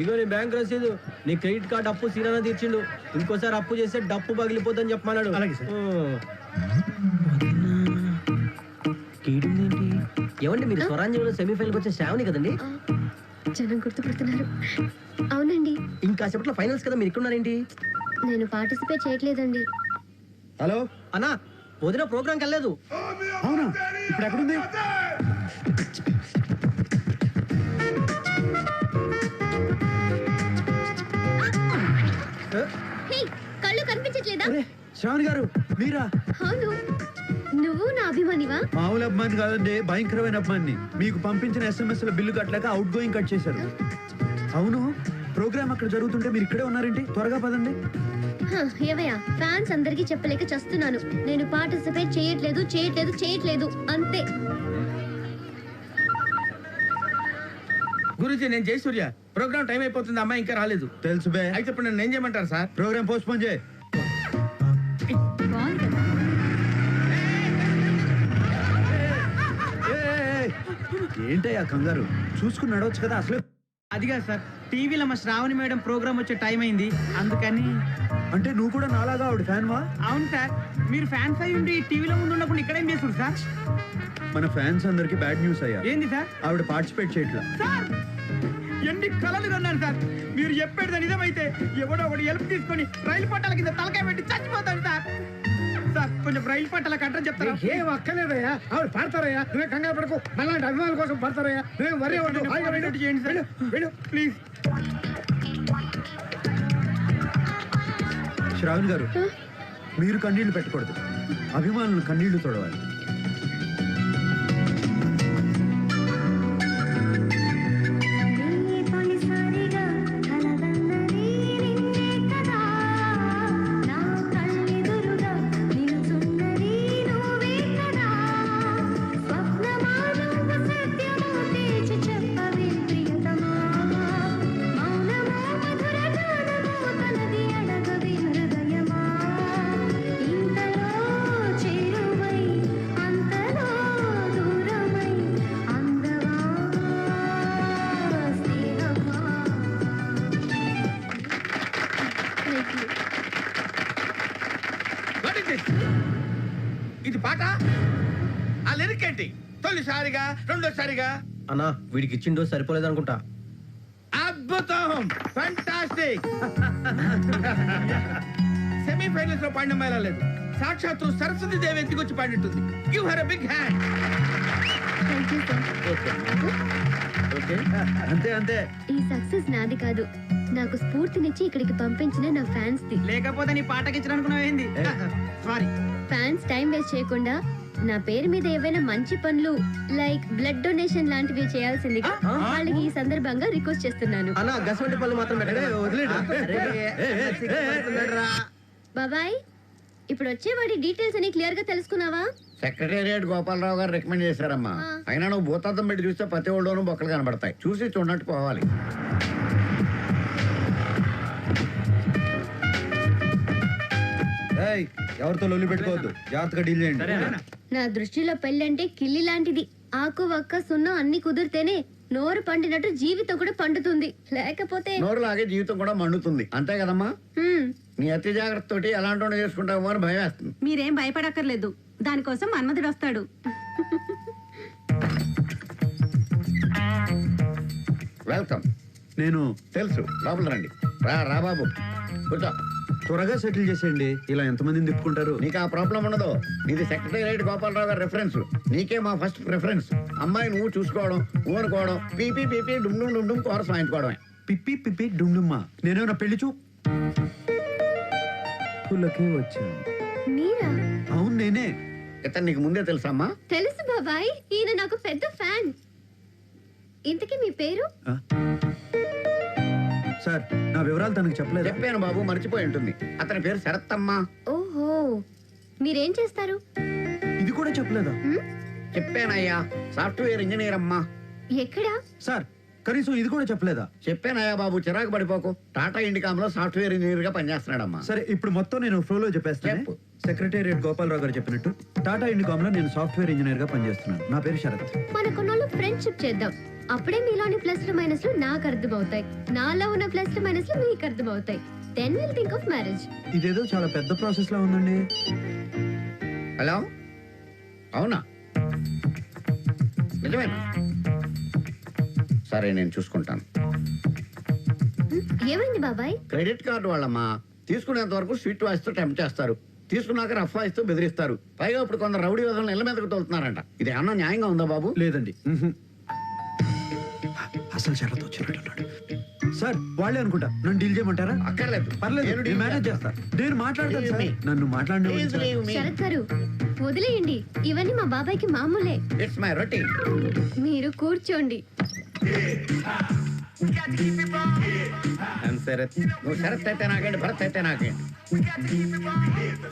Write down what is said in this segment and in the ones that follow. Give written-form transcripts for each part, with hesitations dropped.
ఇగో నీ బ్యాంక్ రసీదు. నీ క్రెడిట్ కార్డ్ అప్పు సీనా తీర్చిండు. ఇంకోసారి అప్పు చేస్తే డప్పు పగిలిపోతుందని చెప్పమన్నాడు. ఏమండి మీరు స్వరాంజలిలో సెమీఫైనల్కి వచ్చే శ్రావణి కదండి? జనం గుర్తుపడుతున్నారు. అవునండి. ఇంకా సేపట్లో ఫైనల్స్ కదా, మీరు ఇక్కడున్నారేంటి? నేను పార్టిసిపేట్ చేయట్లేదండి. హలో అన్నా, వదిన ప్రోగ్రామ్కి వెళ్ళలేదు. అవునా? ఇప్పుడు ఎక్కడుంది? కళ్ళు కనిపించట్లేదా? శ్రావణి గారు మీరా? అవును, నువ్వు నా అభిమానివా? మామూలు అభిమాని కాదండి, భయంకరమైన అభిమాని. మీకు పంపించిన SMS లో బిల్లు కట్టలేక అవుట్ గోయింగ్ కట్ చేశారు. అవును, ప్రోగ్రామ్ అక్కడ జరుగుతుంటే మీరు ఇక్కడే ఉన్నారేంటి? త్వరగా పదండి. ఏవయ్యా, ఫ్యాన్స్ అందరికీ చెప్పలేక చస్తున్నాను. నేను పార్టిసిపేట్ చేయట్లేదు అంతే. గురుజీ, నేను జయసూర్య. ప్రోగ్రామ్ టైం అయిపోతుంది, అమ్మాయి ఇంకా రాలేదు. తెలుసు బే. అయితే ఇప్పుడు నన్ను ఏం చేయమంటారు సార్? ప్రోగ్రామ్ పోస్ట్ పోన్ చేయి. ఏంటయ్యా కంగారు? చూసుకుని నడవచ్చు కదా. అసలు అదిగా సార్, టీవీలో మా శ్రావణి మేడం ప్రోగ్రామ్ వచ్చే టైం అయింది, అందుకని. అంటే నువ్వు కూడా నాలాగా ఆవిడ ఫ్యాన్ వా? అవును సార్, మీరు ఫ్యాన్స్ అయి ఉండి టీవీలో ముందు ఉన్నప్పుడు ఇక్కడేం చేస్తారు సార్? మన ఫ్యాన్స్ అందరికి బ్యాడ్ న్యూస్ అయ్యా. ఏంది సార్? ఆవిడ పార్టిసిపేట్ చేయట్లా. సార్, ఎన్ని కలలు కన్నాను సార్. మీరు చెప్పేది నిజమైతే ఎవడో ఒకటి హెల్ప్ తీసుకొని రైలు పట్టాల కింద తలకాయ పెట్టి చచ్చిపోతాను సార్. సార్, కొంచెం రైలు పట్టాల కట్టని చెప్తారా? ఏం అక్కర్లేదయ్యా, ఆవిడ పడతారయ్యా. నువ్వే కంగారు పడుకో. మళ్ళీ అభిమానుల కోసం పడతారయ్యా. నువ్వేం వరే చేయండి సార్, ప్లీజ్. శ్రావణి గారు, మీరు కన్నీళ్లు పెట్టకూడదు. అభిమానులు కన్నీళ్లు తొడవాలి. ఇది పాట? ఆ లిరిక్ ఏంటి? తొలిసారిగా, రెండోసారిగా. అన్నా, వీడికి ఇచ్చిన డోస్ సరిపోలేదు అనుకుంటా. అద్భుతం, ఫెంటాస్టిక్. సెమీఫైనల్స్ లో పాడిన మేళ లేదు. సాక్షాత్తు సరస్వతి దేవి ఎత్తుకొచ్చి పాడినట్టుంది. Give her a big hand. అంతే అంతే. ఈ సక్సెస్ నాది కాదు, నాకు స్ఫూర్తినిచ్చి ఇక్కడికి పంపించిన నా ఫ్యాన్స్ ది. లేకపోతే నీ పాటకి ఇచ్చారనుకున్నావేంది? సారీ. ఫ్యాన్స్ టైం వేస్ట్ చేయకుండా నా పేరు మీద ఏవైనా మంచి పనులు లైక్ బ్లడ్ డొనేషన్ లాంటివి చేయాల్సిందిగా వాళ్ళకి ఈ సందర్భంగా రిక్వెస్ట్ చేస్తున్నాను. అన్నా, గసవంటి పళ్ళు మాత్రం బాబాయ్, ఇప్పుడు వచ్చేవాడి డీటెయిల్స్ అని క్లియర్ గా తెలుసుకున్నావా? సెక్రటేరియట్ గోపాలరావు గారు రికమెండ్ చేశారమ్మా. అయినా నువ్వు భూతార్థం పెట్టి చూస్తే ప్రతి ఒళ్ళలోనూ బొక్కలు కనబడతాయి. చూసి చూడనట్టు పోవాలి. ఎవరితో లొల్లి పెట్టుకోవద్దు, జాగ్రత్తగా డీల్ చేయండి. నా దృష్టిలో పెళ్ళంటే కిల్లి లాంటిది. ఆకు వక్క సున్నం అన్ని కుదిరితేనే నోరు పండినట్టు జీవితం కూడా పండుతుంది. లేకపోతే నోరు లాగే జీవితం కూడా మండుతుంది. అంతే కదమ్మా? నీ అతి జాగ్రత్త తోటి ఎలాంటి చేసుకుంటామో అని భయం వేస్తుంది. మీరేం భయపడక్కర్లేదు, దానికోసం మన్మధుడు వస్తాడు. వెల్కమ్. నేను తెలుసు, లోపల రండి. రా బాబు, కూర్చో. త్వరగా సెటిల్ చేసేయండి, ఇలా ఎంతమందిని తిప్పుకుంటారు? నీకు ఆ ప్రాబ్లం ఉండదు. నీది సెక్రటేరియట్ గోపాలరావు గారి రెఫరెన్స్. నీకే మా ఫస్ట్ ప్రిఫరెన్స్. అమ్మాయి నువ్వు చూసుకోవడం, ఊనుకోవడం, పీపీ పీపీ డుమ్ డుమ్ డుమ్ కోరస్ వాయించుకోవడమే. పిప్పి పిప్పి డుమ్డుమ్మా. నేనేమన్నా పెళ్లి చూపులకి వచ్చాను. మీరా? అవును, నేనే. ఇతను నీకు ముందే తెలుసమ్మా? తెలుసు బాబాయ్, ఈయన నాకు పెద్ద ఫ్యాన్. ఇంతకీ మీ పేరు? సార్, నా వివరాలు తనకు చెప్పలేదు. చెప్పాను బాబు, మర్చిపోయి ఉంటుంది. అతని పేరు శరత్తమ్మా. ఓహో, మీరేం చేస్తారు? ఇది కూడా చెప్పలేదా? చెప్పానయ్యా, సాఫ్ట్వేర్ ఇంజనీర్ అమ్మా. ఎక్కడా? సార్, కనీసం ఇది కూడా చెప్పలేదా? చెప్పానయ్యా బాబు, చిరాకు పడిపోకు. టాటా ఇండికామ్ లో సాఫ్ట్వేర్ ఇంజనీర్ గా పనిచేస్తున్నాడమ్మా. సరే ఇప్పుడు మొత్తం నేను ఫ్లోలో చెప్పేస్తాను. చెప్పు. సెక్రటేరియట్ గోపాలరావు గారు చెప్పినట్టు టాటా ఇండికామ్ లో నేను సాఫ్ట్వేర్ ఇంజనీర్ గా పనిచేస్తున్నాను. నా పేరు శరత్. మన కొన్నాళ్ళు ఫ్రెండ్షిప్ చేద్దాం. అప్పుడే మీలోని ప్లస్లు మైనస్లు నాకు అర్థమవుతాయి, నాలో ఉన్న ప్లస్లు మైనస్లు మీకు అర్థమవుతాయి. Then will think of marriage. ఇదేదో చాలా పెద్ద ప్రాసెస్ లా ఉందండి. హలో, అవునా? నిజమేనా? సరే, నేను చూసుకుంటాను. ఏమైంది బాబాయ్? Credit card వాళ్ళమ్మా. తీసుకునేంత వరకు స్వీట్ వాయిస్తూ టెంప్ట్ చేస్తారు, తీసుకున్నాక రఫ్ వాయిస్తూ బెదిరిస్తారు. పైగా ఇప్పుడు కొందరు రౌడీ వదలను ఇళ్ళ మీదకు తోలుతున్నారంట. ఇది అన్న న్యాయంగా ఉందా బాబు? లేదండి. అసలు శరత్ వచ్చినట్టున్నాడు. సార్ వాళ్ళే అనుకుంటా. నన్ను డీల్ చేయమంటారా? అక్కర్లేదు, పర్లేదు, నేను నేను deal మేనేజ్ చేస్తా. నేను మాట్లాడతాను Leave సార్. me. నన్ను Please leave me. శరత్ గారు వదిలేయండి, ఇవన్నీ మా బాబాయ్కి మామూలే. It's my routine. మీరు కూర్చోండి. నువ్వు శరత్ అయితే నాకేంటి, భరత్ అయితే నాకేంటి?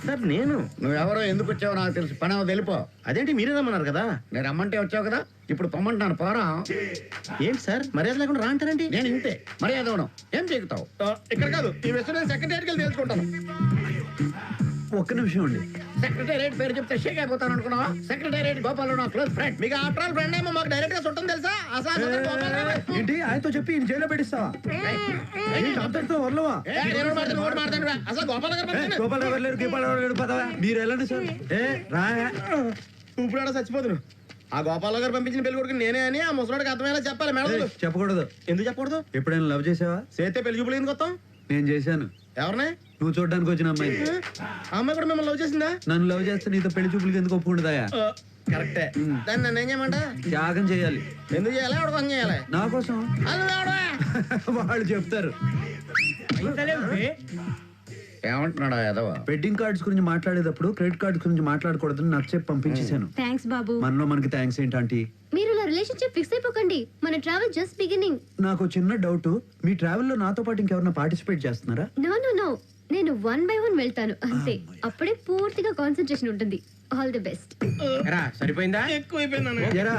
సార్ నేను నువ్వెవరో ఎందుకు వచ్చావో నాకు తెలుసు. పని వెళ్ళిపో. అదేంటి మీరే రమ్మన్నారు కదా. నేను రమ్మంటే వచ్చావు కదా, ఇప్పుడు పొమ్మంటాను. పోరా. ఏంటి సార్ మర్యాద లేకుండా రా అంటారండి? నేను ఇంతే, మర్యాద ఇవ్వను. ఏం చెక్కుతావు? ఇక్కడ కాదు, ఈ విషయం నేను సెక్రటరీకి వెళ్ళి తెలుసుకుంటాను. ఒక్క నిమిషం అండి. సెక్రటేరియట్ పేరు చెప్తే షేక్ అయిపోతాను అనుకున్నావా? సెక్రటేరియట్ గోపాలరావు నా క్లోజ్ ఫ్రెండ్. మీకు ఆఫ్టర్ ఆల్ ఫ్రెండ్ ఏమో, మాకు డైరెక్ట్ గా చుట్టం తెలుసా? అసలు ఏంటి ఆయనతో చెప్పి ఈయన జైల్లో పెట్టిస్తావా? ఏంటి అంతటితో వదలవా? అసలు గోపాల గారు గోపాలరావు గారు లేరు, గోపాలరావు లేరు, పదవా. మీరు వెళ్ళండి సార్. రా. ఇప్పుడు చచ్చిపోతును. ఆ గోపాల గారు పంపించిన పెళ్లి కొడుకు నేనే అని ఆ ముసలాడికి అర్థమయ్యేలా చెప్పాలి మేడం. చెప్పకూడదు. ఎందుకు చెప్పకూడదు? ఎప్పుడైనా లవ్ చేసావా? చేస్తే పెళ్లి చూపులు ఎందుకు వస్తాం? నేను చేశాను. ఎవరిని? నువ్వు చూడడానికి వచ్చిన అమ్మాయి. ఆ అమ్మాయి కూడా మిమ్మల్ని లవ్ చేసిందా? నన్ను లవ్ చేస్తే నీతో పెళ్లి చూపులకి ఎందుకు ఒప్పుకుంటుందాయా? కరెక్టే. దాన్ని నన్ను ఏం చేయమంట? త్యాగం చేయాలి. ఎందుకు చేయాలి? ఎవడ కోసం చేయాలి? నా కోసం. వాళ్ళు చెప్తారు. ఏమంటున్నాడా యాదవ? వెడ్డింగ్ కార్డ్స్ గురించి మాట్లాడేటప్పుడు క్రెడిట్ కార్డ్స్ గురించి మాట్లాడకూడదని నాకు చెప్పి పంపించేశాను. థ్యాంక్స్ బాబు. మనలో మనకి థ్యాంక్స్ ఏంటి ఆంటీ? మీరు ఇలా రిలేషన్షిప్ ఫిక్స్ అయిపోకండి. మన ట్రావెల్ జస్ట్ బిగినింగ్. నాకు చిన్న డౌట్. మీ ట్రావెల్ లో నాతో పాటు ఇంకెవరైనా పార్టిసిపేట్ చేస్తున్నారా? నో నో నో, నేను 1 by 1 వెళ్తాను అంతే. అప్పుడే పూర్తిగా కాన్సన్ట్రేషన్ ఉంటుంది. All the best. సరిపోయిందా? ఎక్కువైపోయింది. ఎరా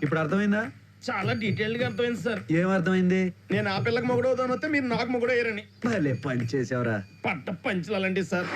ఇప్పుడు అర్థమైందా? చాలా డీటెయిల్డ్ గా అర్థమైంది సార్. ఏం అర్థమైంది? నేను ఆ పిల్లకి మొగుడు అవుతాను వస్తే మీరు నాకు మొగుడు అయ్యారని. భలే పని చేసావురా. పట్ట పంచలాలండి సార్.